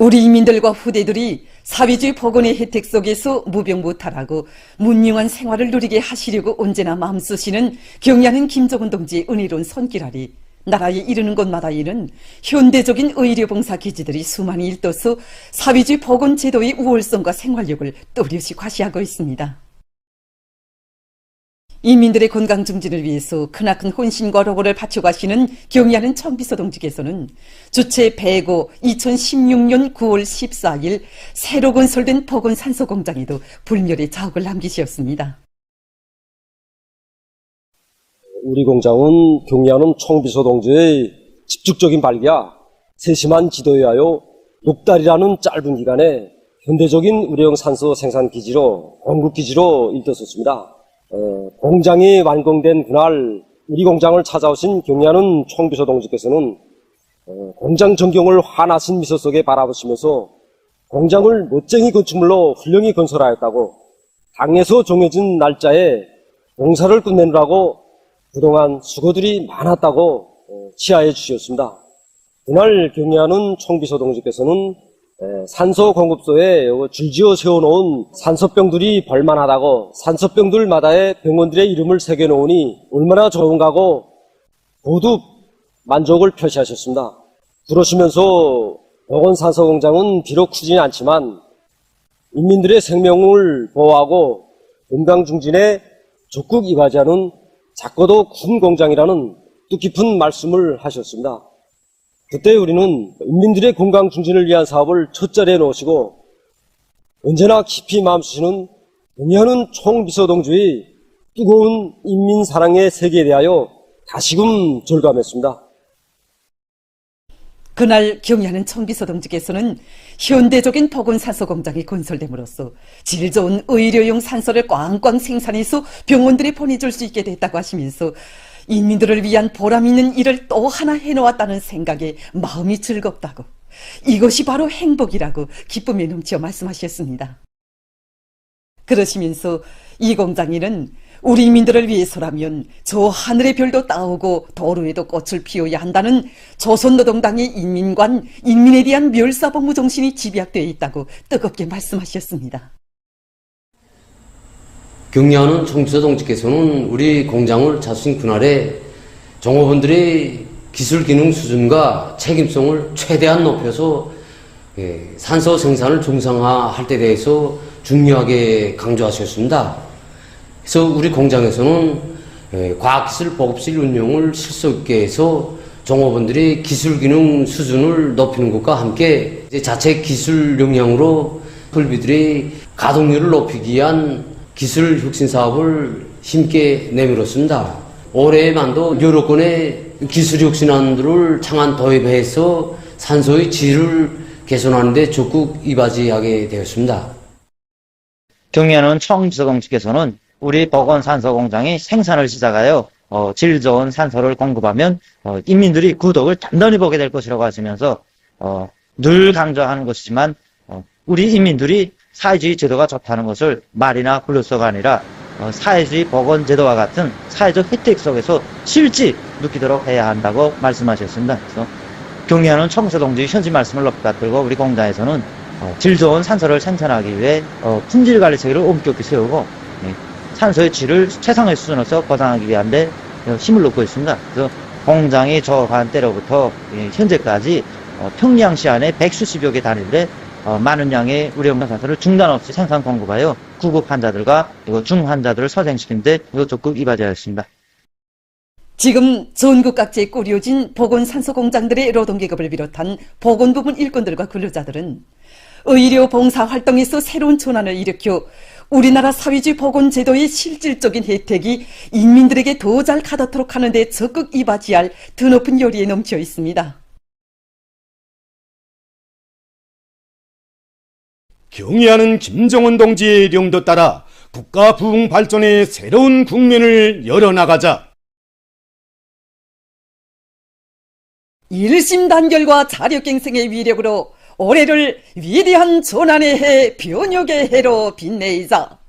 우리 인민들과 후대들이 사회주의 복원의 혜택 속에서 무병무탈하고 문명한 생활을 누리게 하시려고 언제나 마음쓰시는 경의하는 김정은 동지의 은혜로운 손길 아래 나라에 이르는 곳마다에는 현대적인 의료봉사 기지들이 수많이 일떠서 사회주의 복원 제도의 우월성과 생활력을 또렷이 과시하고 있습니다. 인민들의 건강 증진을 위해서 크나큰 혼신과 노고를 바쳐가시는 경의하는 청비서 동지께서는 주체 105 2016년 9월 14일 새로 건설된 복원 산소 공장에도 불멸의 자욱을 남기셨습니다. 우리 공장은 경의하는 청비서 동지의 집중적인 발기와 세심한 지도에 하여 6달이라는 짧은 기간에 현대적인 의료용 산소 생산 기지로 공급기지로 일떠섰습니다. 공장이 완공된 그날 우리 공장을 찾아오신 경의하는 청비서 동지께서는 공장 전경을 환하신 미소 속에 바라보시면서 공장을 멋쟁이 건축물로 훌륭히 건설하였다고 당에서 정해진 날짜에 공사를 끝내느라고 그동안 수고들이 많았다고 치하해 주셨습니다. 그날 경의하는 청비서 동지께서는 산소 공급소에 줄지어 세워놓은 산소병들이 볼만하다고 산소병들마다의 병원들의 이름을 새겨놓으니 얼마나 좋은가고 모두 만족을 표시하셨습니다. 그러시면서 복원산소공장은 비록 크지는 않지만 인민들의 생명을 보호하고 건강 증진에 적극 이바지하는 작고도 큰 공장이라는 뜻깊은 말씀을 하셨습니다. 그때 우리는 인민들의 건강 증진을 위한 사업을 첫자리에 놓으시고 언제나 깊이 마음쓰시는 경의하는 총비서 동지의 뜨거운 인민 사랑의 세계에 대하여 다시금 절감했습니다. 그날 경의하는 청비서 동지께서는 현대적인 복원 산소 공장이 건설됨으로써 질 좋은 의료용 산소를 꽝꽝 생산해서 병원들에 보내줄 수 있게 됐다고 하시면서 인민들을 위한 보람 있는 일을 또 하나 해놓았다는 생각에 마음이 즐겁다고, 이것이 바로 행복이라고 기쁨에 넘쳐 말씀하셨습니다. 그러시면서 이 공장에는 우리 인민들을 위해서라면 저 하늘의 별도 따오고 도로에도 꽃을 피워야 한다는 조선노동당의 인민관, 인민에 대한 멸사복무 정신이 집약되어 있다고 뜨겁게 말씀하셨습니다. 경의하는 청비서 동지께서는 우리 공장을 찾으신 그날에 종업원들의 기술 기능 수준과 책임성을 최대한 높여서 산소 생산을 정상화할 때 대해서 중요하게 강조하셨습니다. 그래서 우리 공장에서는 과학기술 보급실 운용을 실속 있게 해서 종업원들의 기술 기능 수준을 높이는 것과 함께 자체 기술 역량으로 설비들의 가동률을 높이기 위한 기술 혁신 사업을 힘께 내밀었습니다. 올해만도 여러 건의 기술 혁신안들을 창안 도입해서 산소의 질을 개선하는 데 적극 이바지하게 되었습니다. 경의하는 청비서 동지께서는 우리 복원 산소 공장이 생산을 시작하여 질 좋은 산소를 공급하면 인민들이 그 덕을 단단히 보게 될 것이라고 하시면서 늘 강조하는 것이지만 우리 인민들이 사회주의 제도가 좋다는 것을 말이나 글로서가 아니라 사회주의 복원 제도와 같은 사회적 혜택 속에서 실제 느끼도록 해야 한다고 말씀하셨습니다. 그래서 경의하는 청비서 동지의 현지 말씀을 높이 받들고 우리 공장에서는 질 좋은 산소를 생산하기 위해 품질 관리 체계를 엄격히 세우고 산소의 질을 최상의 수준에서 보장하기 위한 데 힘을 놓고 있습니다. 그래서 공장이 조업한 때로부터 현재까지 평양시 안에 170여 개 단위인데 많은 양의 의료용 산소를 중단 없이 생산 공급하여 구급 환자들과 중 환자들을 소생시키는 데 적극 이바지하였습니다. 지금 전국 각지에 꾸려진 복원 산소 공장들의 노동계급을 비롯한 복원 부문 일꾼들과 근로자들은 의료 봉사 활동에서 새로운 전환을 일으켜 우리나라 사회주의 복원 제도의 실질적인 혜택이 인민들에게 더 잘 가닿도록 하는 데 적극 이바지할 드높은 열의에 넘쳐 있습니다. 경의하는 김정은 동지의령도 따라 국가 부흥 발전의 새로운 국면을 열어나가자. 일심단결과 자력갱생의 위력으로 올해를 위대한 전환의 해, 변혁의 해로 빛내이자.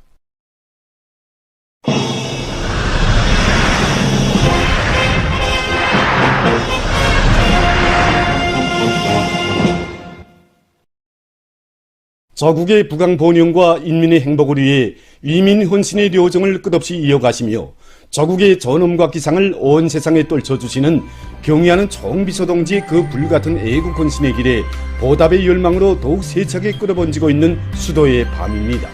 저국의 부강 번영과 인민의 행복을 위해 위민 혼신의 료정을 끝없이 이어가시며 저국의 전엄과 기상을 온 세상에 떨쳐주시는 경의하는 총비서 동지의 그 불같은 애국 헌신의 길에 보답의 열망으로 더욱 세차게 끌어번지고 있는 수도의 밤입니다.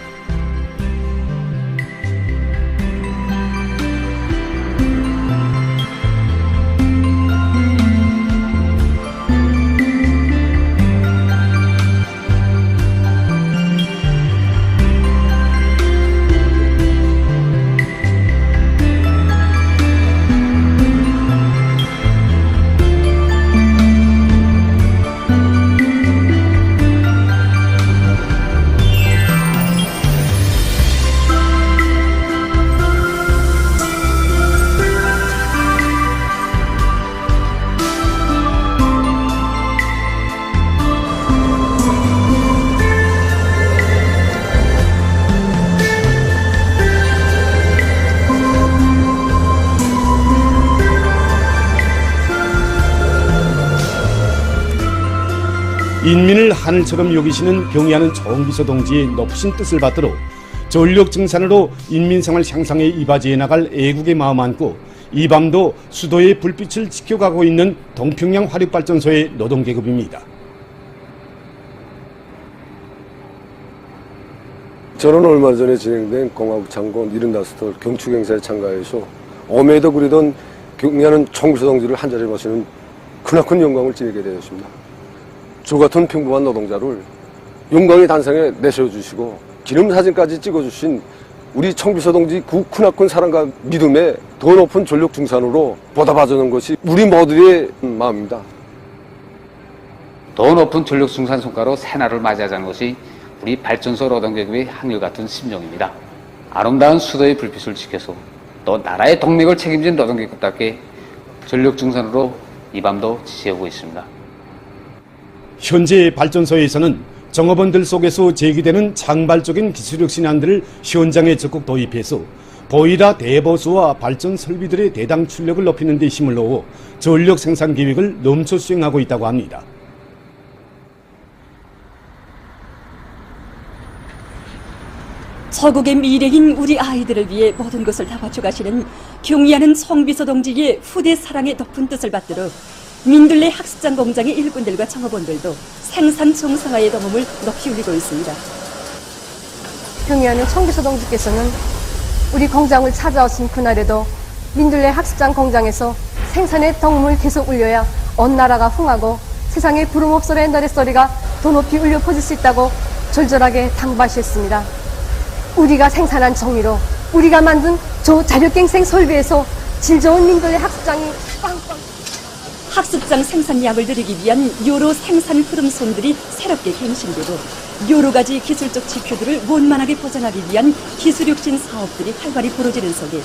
인민을 하늘처럼 여기시는 경의하는 총비서 동지의 높으신 뜻을 받들어 전력 증산으로 인민생활 향상에 이바지해 나갈 애국의 마음 안고 이 밤도 수도의 불빛을 지켜가고 있는 동평양 화력발전소의 노동계급입니다. 저는 얼마 전에 진행된 공화국 창건 75 돌 경축행사에 참가해서 엄해도 그리던 경의하는 총비서 동지를 한자리에 모시는 크나큰 영광을 지니게 되었습니다. 저 같은 평범한 노동자를 영광의 단상에 내세워주시고 기념사진까지 찍어주신 우리 총비서 동지 그 크나큰 사랑과 믿음에 더 높은 전력 증산으로 보답하자는 것이 우리 모두의 마음입니다. 더 높은 전력 증산 성과로 새날을 맞이하자는 것이 우리 발전소 노동계급의 한결같은 심정입니다. 아름다운 수도의 불빛을 지켜서 또 나라의 동력을 책임진 노동계급답게 전력 증산으로 이 밤도 지새우고 있습니다. 현재 발전소에서는 정업원들 속에서 제기되는 창발적인 기술력 신안들을 현장에 적극 도입해서 보이라 대보수와 발전 설비들의 대당 출력을 높이는 데 힘을 넣어 전력 생산 계획을 넘쳐 수행하고 있다고 합니다. 저국의 미래인 우리 아이들을 위해 모든 것을 다 바쳐가시는 경의하는 총비서 동지의 후대 사랑의 높은 뜻을 받들어 민들레 학습장 공장의 일꾼들과 창업원들도 생산 정상화의 도움을 높이 울리고 있습니다. 경의하는 총비서 동지께서는 우리 공장을 찾아오신 그날에도 민들레 학습장 공장에서 생산의 도움을 계속 울려야 온 나라가 흥하고 세상의 부름없어의 노랫소리가 더 높이 울려 퍼질 수 있다고 절절하게 당부하셨습니다. 우리가 생산한 정의로 우리가 만든 저 자력갱생 설비에서 질 좋은 민들레 학습장이 빵빵 학습장 생산량을 늘리기 위한 여러 생산 흐름선들이 새롭게 갱신되고 여러 가지 기술적 지표들을 원만하게 보장하기 위한 기술혁신 사업들이 활발히 벌어지는 속에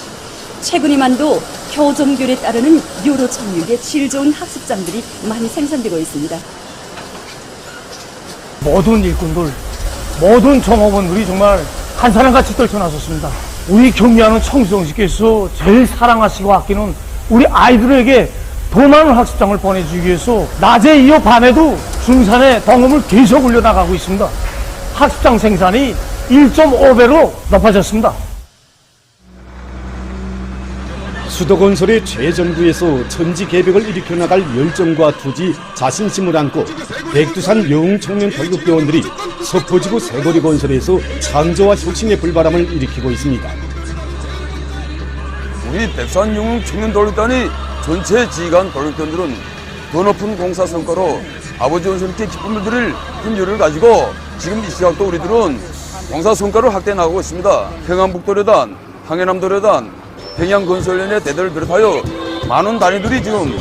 최근에만도 교정결에 따르는 여러 종류의 질 좋은 학습장들이 많이 생산되고 있습니다. 모든 일꾼들, 모든 종업원들이 정말 한 사람같이 떨쳐나섰습니다. 우리 경의하는 총비서 동지께서 제일 사랑하시고 아끼는 우리 아이들에게 더 많은 학습장을 보내주기 위해서 낮에 이어 밤에도 중산의 동음을 계속 올려나가고 있습니다. 학습장 생산이 1.5배로 높아졌습니다. 수도건설의 최전부에서 천지개벽을 일으켜 나갈 열정과 투지, 자신심을 안고 백두산 영웅청년 교육대원들이 서포지구 새거리 건설에서 창조와 혁신의 불바람을 일으키고 있습니다. 우리 백두산 영웅청년 교육단이 전체 지휘관 교육대원들은 더 높은 공사 성과로 아버지 원수님께 기쁨을 드릴 힘유를 가지고 지금 이 시각도 우리들은 공사 성과를 확대해 나가고 있습니다. 평안북도료단, 항해남도료단, 평양건설연의 대대를 비롯하여 많은 단위들이 지금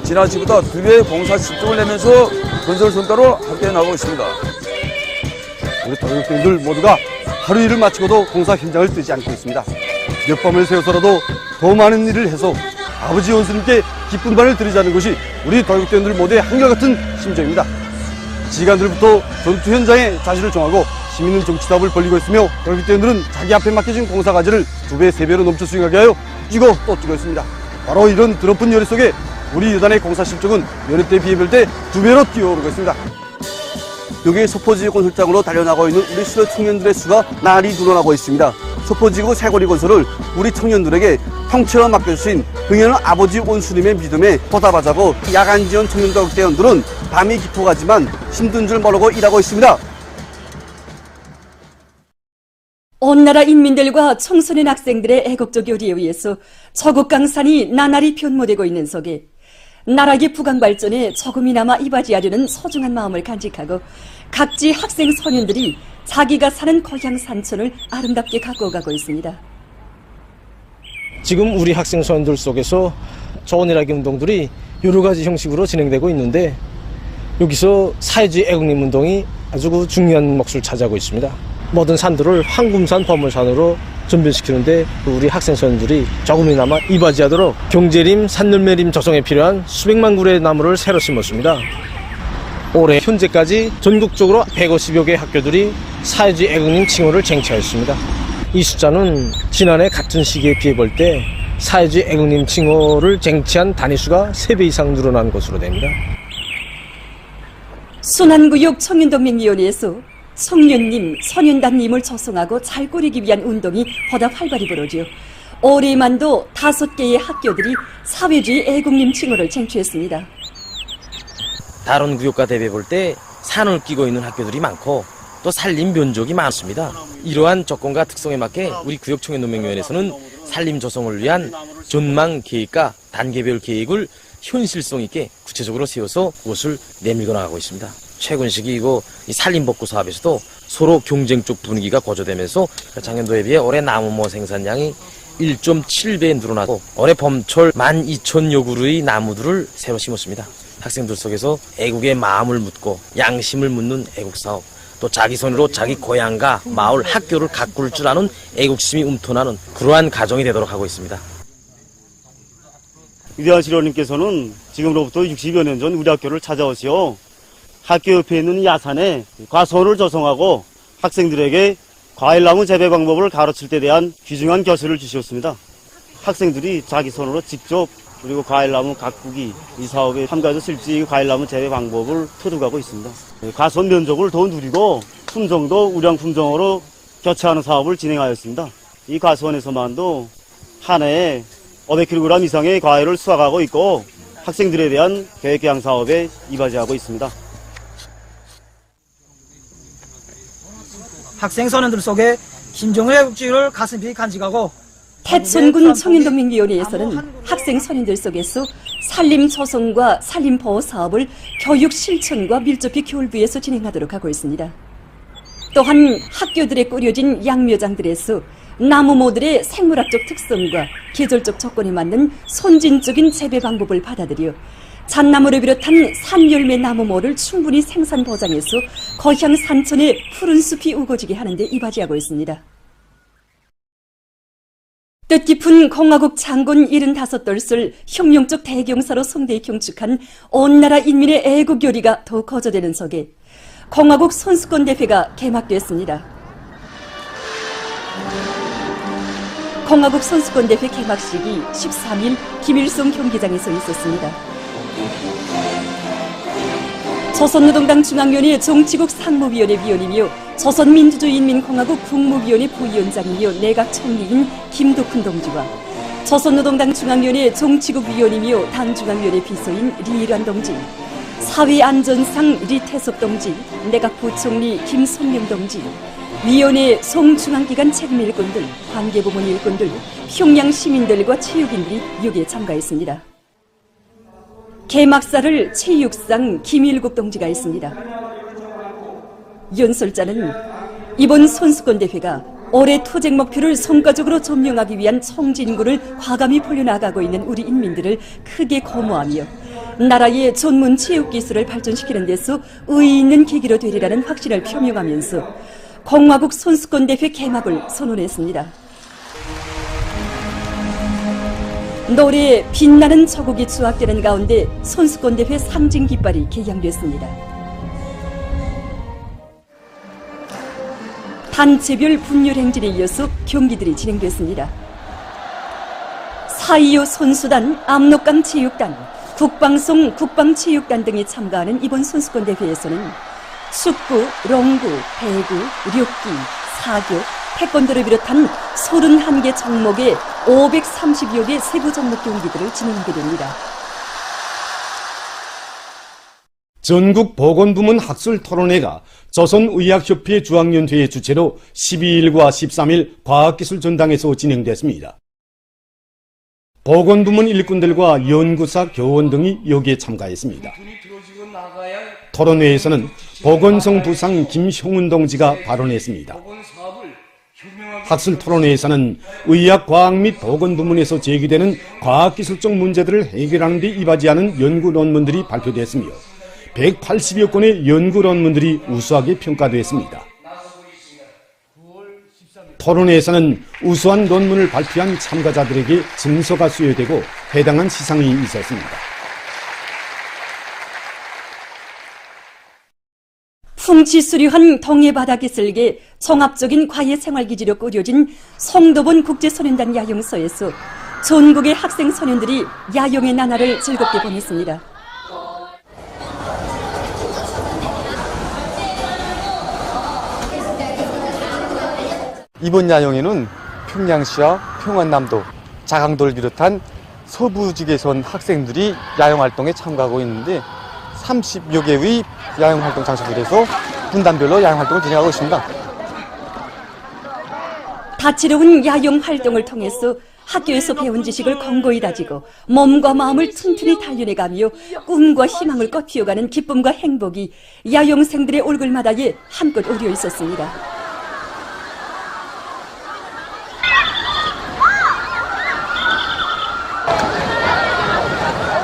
지난주보다 2배의 공사 실적을 내면서 건설 성과를 확대해 나가고 있습니다. 우리 교육대원들 모두가 하루 일을 마치고도 공사 현장을 뜨지 않고 있습니다. 몇 밤을 새워서라도 더 많은 일을 해서 아버지 원수님께 기쁜 바를 드리자는 것이 우리 교육대원들 모두의 한결같은 심정입니다. 지휘관들부터 전투 현장에 자신을 정하고 시민은 정치 사업을 벌이고 있으며 교육대원들은 자기 앞에 맡겨진 공사 과제를 2배, 3배로 넘쳐 수행하게 하여 뛰고 또 뛰고 있습니다. 바로 이런 드높은 열의 속에 우리 여단의 공사 실적은 여느 때 비해볼 때 2배로 뛰어오르고 있습니다. 여기 소포지구 건설장으로 달려나고 있는 우리 수도 청년들의 수가 날이 늘어나고 있습니다. 소포지구 새고리 건설을 우리 청년들에게 형체로 맡겨주신 경의하는 아버지 원수님의 믿음에 보답하자고 야간 지원 청년도덕대원들은 밤이 깊어가지만 힘든 줄 모르고 일하고 있습니다. 온 나라 인민들과 청소년 학생들의 애국적 요리에 의해서 저국 강산이 나날이 변모되고 있는 속에 나라의 부강 발전에 조금이나마 이바지하려는 소중한 마음을 간직하고 각지 학생 소년들이 자기가 사는 고향 산천을 아름답게 가꾸어가고 있습니다. 지금 우리 학생 소년들 속에서 좋은 일하기 운동들이 여러 가지 형식으로 진행되고 있는데 여기서 사회주의 애국림 운동이 아주 중요한 몫을 차지하고 있습니다. 모든 산들을 황금산 보물산으로 전변시키는데 우리 학생 소년들이 조금이나마 이바지하도록 경제림, 산열매림 조성에 필요한 수백만 그루의 나무를 새로 심었습니다. 올해 현재까지 전국적으로 150여 개의 학교들이 사회주의 애국림 칭호를 쟁취하였습니다. 이 숫자는 지난해 같은 시기에 비해 볼 때 사회주의 애국림 칭호를 쟁취한 단위수가 3배 이상 늘어난 것으로 됩니다. 순환구역 청년동맹위원회에서 청년님, 소년단님을 조성하고 잘 꾸리기 위한 운동이 보다 활발히 벌어지요. 올해만도 5개의 학교들이 사회주의 애국림 칭호를 쟁취했습니다. 다른 구역과 대비해 볼 때 산을 끼고 있는 학교들이 많고 또 산림 면적이 많습니다. 이러한 조건과 특성에 맞게 우리 구역청년동맹위원회에서는 산림 조성을 위한 전망 계획과 단계별 계획을 현실성 있게 구체적으로 세워서 그것을 내밀고 나가고 있습니다. 최근 시기이고 이 산림복구 사업에서도 서로 경쟁적 분위기가 고조되면서 작년도에 비해 올해 나무모 생산량이 1.7배 늘어나고 올해 봄철 12,000여 그루의 나무들을 새로 심었습니다. 학생들 속에서 애국의 마음을 묻고 양심을 묻는 애국사업, 또 자기 손으로 자기 고향과 마을, 학교를 가꿀 줄 아는 애국심이 움터나는 그러한 가정이 되도록 하고 있습니다. 위대한 시로님께서는 지금으로부터 60여 년 전 우리 학교를 찾아오시어 학교 옆에 있는 야산에 과수원을 조성하고 학생들에게 과일나무 재배 방법을 가르칠 때 대한 귀중한 교실을 주셨습니다. 학생들이 자기 손으로 직접 그리고 과일나무 가꾸기 이 사업에 참가해서 실제 과일나무 재배 방법을 터득하고 있습니다. 과수원 면적을 더 누리고 품종도 우량 품종으로 교체하는 사업을 진행하였습니다. 이 과수원에서만도 한 해에 500kg 이상의 과일을 수확하고 있고 학생들에 대한 교육개양 사업에 이바지하고 있습니다. 학생 소년들 속에 김정의 애국주의를 가슴이 간직하고 태천군 청년동맹위원회에서는 학생 소년들 속에서 산림 조성과 산림 보호 사업을 교육 실천과 밀접히 교울부에서 진행하도록 하고 있습니다. 또한 학교들에 꾸려진 양묘장들에서 나무모들의 생물학적 특성과 계절적 조건에 맞는 선진적인 재배 방법을 받아들여 잣나무를 비롯한 산열매 나무모를 충분히 생산 보장해서 고향 산천에 푸른 숲이 우거지게 하는 데 이바지하고 있습니다. 뜻깊은 공화국 장군 75돌술 혁명적 대경사로 성대히 경축한 온 나라 인민의 애국 요리가 더욱 거저되는 속에 공화국 선수권 대회가 개막됐습니다. 공화국 선수권 대회 개막식이 13일 김일성 경기장에서 있었습니다. 조선노동당 중앙위원회 정치국 상무위원회 위원이며 조선민주주의인민공화국 국무위원회 부위원장이며 내각총리인 김덕훈 동지와 조선노동당 중앙위원회 정치국 위원이며 당중앙위원회 비서인 리일환 동지, 사회안전상 리태섭 동지, 내각부총리 김성명 동지, 위원회 송중앙기관 책임 일꾼들, 관계부문 일꾼들, 평양 시민들과 체육인들이 여기에 참가했습니다. 개막사를 체육상 김일국 동지가 했습니다. 연설자는 이번 선수권 대회가 올해 투쟁 목표를 성과적으로 점령하기 위한 총진군을 과감히 벌려나가고 있는 우리 인민들을 크게 고무하며 나라의 전문 체육 기술을 발전시키는 데서 의의 있는 계기로 되리라는 확신을 표명하면서 공화국 선수권 대회 개막을 선언했습니다. 노래 빛나는 저국이 추악되는 가운데 선수권 대회 상징 깃발이 개양됐습니다. 단체별 분열 행진에 이어서 경기들이 진행됐습니다. 4.25 선수단, 압록강 체육단, 국방송 국방체육단 등이 참가하는 이번 선수권 대회에서는 축구, 롱구, 배구, 류기, 사교, 태권도를 비롯한 31개 종목의 530여 개 세부 종목 경기들을 진행하게 됩니다. 전국 보건부문 학술 토론회가 조선의학협회 주학년회의 주최로 12일과 13일 과학기술 전당에서 진행됐습니다. 보건부문 일꾼들과 연구사, 교원 등이 여기에 참가했습니다. 토론회에서는 보건성 부상 김형훈 동지가 발언했습니다. 학술 토론회에서는 의학, 과학 및 보건부문에서 제기되는 과학기술적 문제들을 해결하는 데 이바지 않은 연구 논문들이 발표됐으며 180여 건의 연구 논문들이 우수하게 평가됐습니다. 토론회에서는 우수한 논문을 발표한 참가자들에게 증서가 수여되고 해당한 시상이 있었습니다. 풍치수려한 동해바다에 쓸게 종합적인 과외생활기지로 꾸려진 송도본 국제소년단 야영소에서 전국의 학생 소년들이 야영의 나날을 즐겁게 보냈습니다. 이번 야영에는 평양시와 평안남도, 자강도를 비롯한 서부지게선 학생들이 야영활동에 참가하고 있는데 30여 개의 야영활동 장소들에서 분단별로 야영활동을 진행하고 있습니다. 다채로운 야영활동을 통해서 학교에서 배운 지식을 공고히 다지고 몸과 마음을 튼튼히 단련해가며 꿈과 희망을 꽃피워가는 기쁨과 행복이 야영생들의 얼굴마다에 한껏 어려 있었습니다.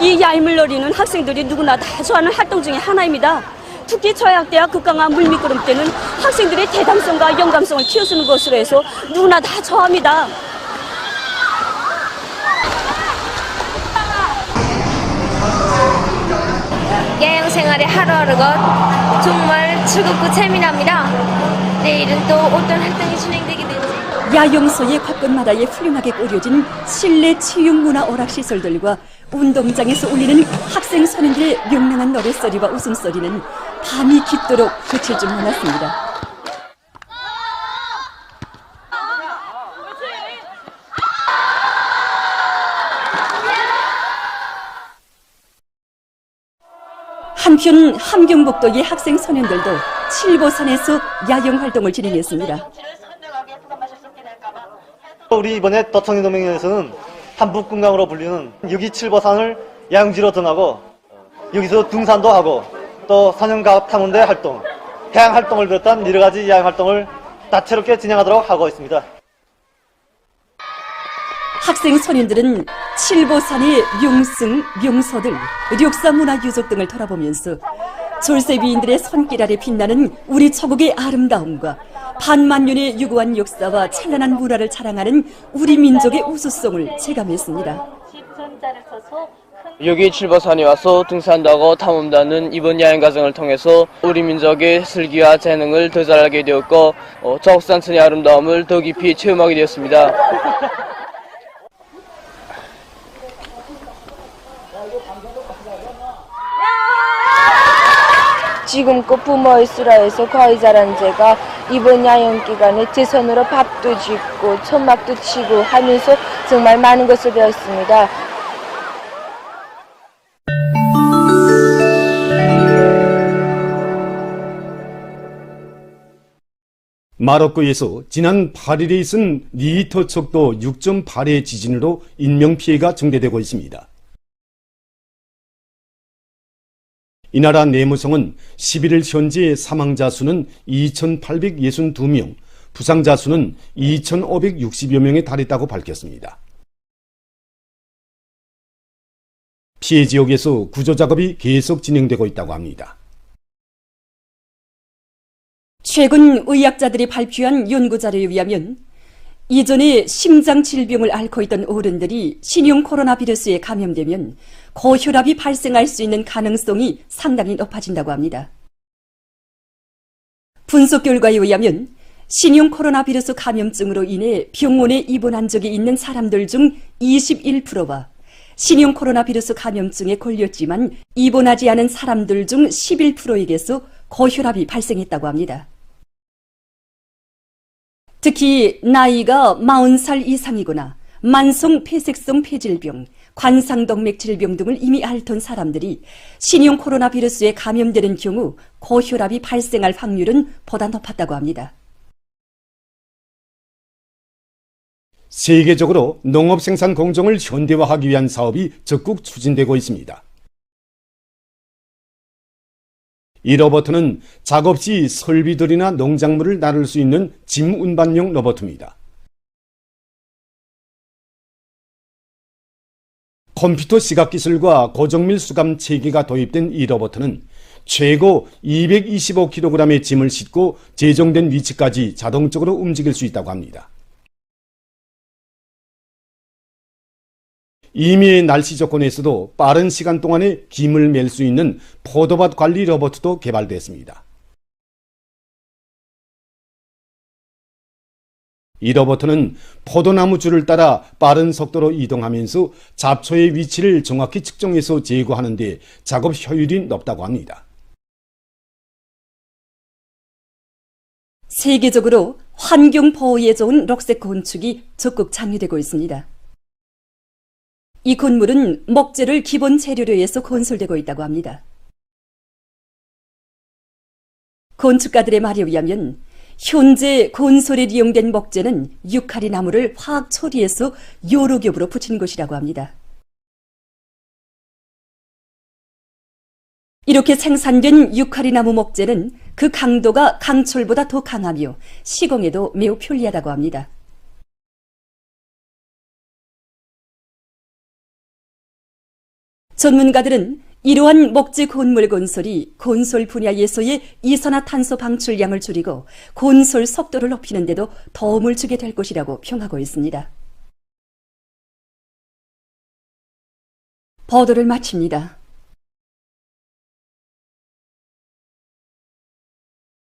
이 야임물놀이는 학생들이 누구나 다 좋아하는 활동 중에 하나입니다. 특히 저학대와 극강한 물미끄럼 때는 학생들의 대담성과 영감성을 키워주는 것으로 해서 누구나 다 좋아합니다. 야영 생활의 하루하루가 정말 즐겁고 재미납니다. 내일은 또 어떤 활동이 진행되게 될지. 야영소의 곳곳마다에 훌륭하게 꾸려진 실내 체육문화 오락시설들과 운동장에서 울리는 학생 소년들의 명랑한 노랫소리와 웃음소리는 밤이 깊도록 그칠 줄 몰랐습니다. 한편 함경북도의 학생 소년들도 칠보산에서 야영 활동을 진행했습니다. 우리 이번에 더청리도맹연에서는 한북금강으로 불리는 6.27보산을 야영지로 등하고 여기서 등산도 하고 또 산영과학 탐험대 활동, 해양 활동을 비롯한 여러 가지 야영 활동을 다채롭게 진행하도록 하고 있습니다. 학생 소년들은 칠보산의 명승, 명소들, 력사문화유적 등을 돌아보면서 졸세비인들의 손길 아래 빛나는 우리 조국의 아름다움과 반만년의 유구한 역사와 찬란한 문화를 자랑하는 우리 민족의 우수성을 체감했습니다. 여기 칠보산에 와서 등산도 하고 탐험도 하는 이번 여행 과정을 통해서 우리 민족의 슬기와 재능을 더 잘 알게 되었고 조국산천의 아름다움을 더 깊이 체험하게 되었습니다. 지금껏 부모의 수라에서 거의 자란 제가 이번 야영 기간에 제 손으로 밥도 짓고 천막도 치고 하면서 정말 많은 것을 배웠습니다. 마로코에서 지난 8일에 있은 리히터 척도 6.8의 지진으로 인명피해가 증대되고 있습니다. 이 나라 내무성은 11일 현재 사망자 수는 2,862명, 부상자 수는 2,560여 명에 달했다고 밝혔습니다. 피해 지역에서 구조작업이 계속 진행되고 있다고 합니다. 최근 의학자들이 발표한 연구자료에 의하면 이전에 심장 질병을 앓고 있던 어른들이 신형 코로나 바이러스에 감염되면 고혈압이 발생할 수 있는 가능성이 상당히 높아진다고 합니다. 분석 결과에 의하면 신형 코로나 바이러스 감염증으로 인해 병원에 입원한 적이 있는 사람들 중 21%와 신형 코로나 바이러스 감염증에 걸렸지만 입원하지 않은 사람들 중 11%에게서 고혈압이 발생했다고 합니다. 특히 나이가 40살 이상이거나 만성 폐색성 폐질병, 관상동맥 질병 등을 이미 앓던 사람들이 신형 코로나 바이러스에 감염되는 경우 고혈압이 발생할 확률은 보다 높았다고 합니다. 세계적으로 농업 생산 공정을 현대화하기 위한 사업이 적극 추진되고 있습니다. 이 로봇은 작업 시 설비들이나 농작물을 나를 수 있는 짐 운반용 로봇입니다. 컴퓨터 시각 기술과 고정밀 수감 체계가 도입된 이 로봇은 최고 225kg의 짐을 싣고 제정된 위치까지 자동적으로 움직일 수 있다고 합니다. 이미의 날씨 조건에서도 빠른 시간 동안에 김을 멜 수 있는 포도밭 관리 로봇도 개발됐습니다. 이 로봇은 포도나무 줄을 따라 빠른 속도로 이동하면서 잡초의 위치를 정확히 측정해서 제거하는 데 작업 효율이 높다고 합니다. 세계적으로 환경 보호에 좋은 녹색 건축이 적극 장려되고 있습니다. 이 건물은 목재를 기본 재료로 해서 건설되고 있다고 합니다. 건축가들의 말에 의하면 현재 건설에 이용된 목재는 유카리 나무를 화학 처리해서 여러 겹으로 붙인 것이라고 합니다. 이렇게 생산된 유카리 나무 목재는 그 강도가 강철보다 더 강하며 시공에도 매우 편리하다고 합니다. 전문가들은 이러한 목재 건물 건설이 건설 분야에서의 이산화탄소 방출량을 줄이고 건설 속도를 높이는 데도 도움을 주게 될 것이라고 평하고 있습니다. 보도를 마칩니다.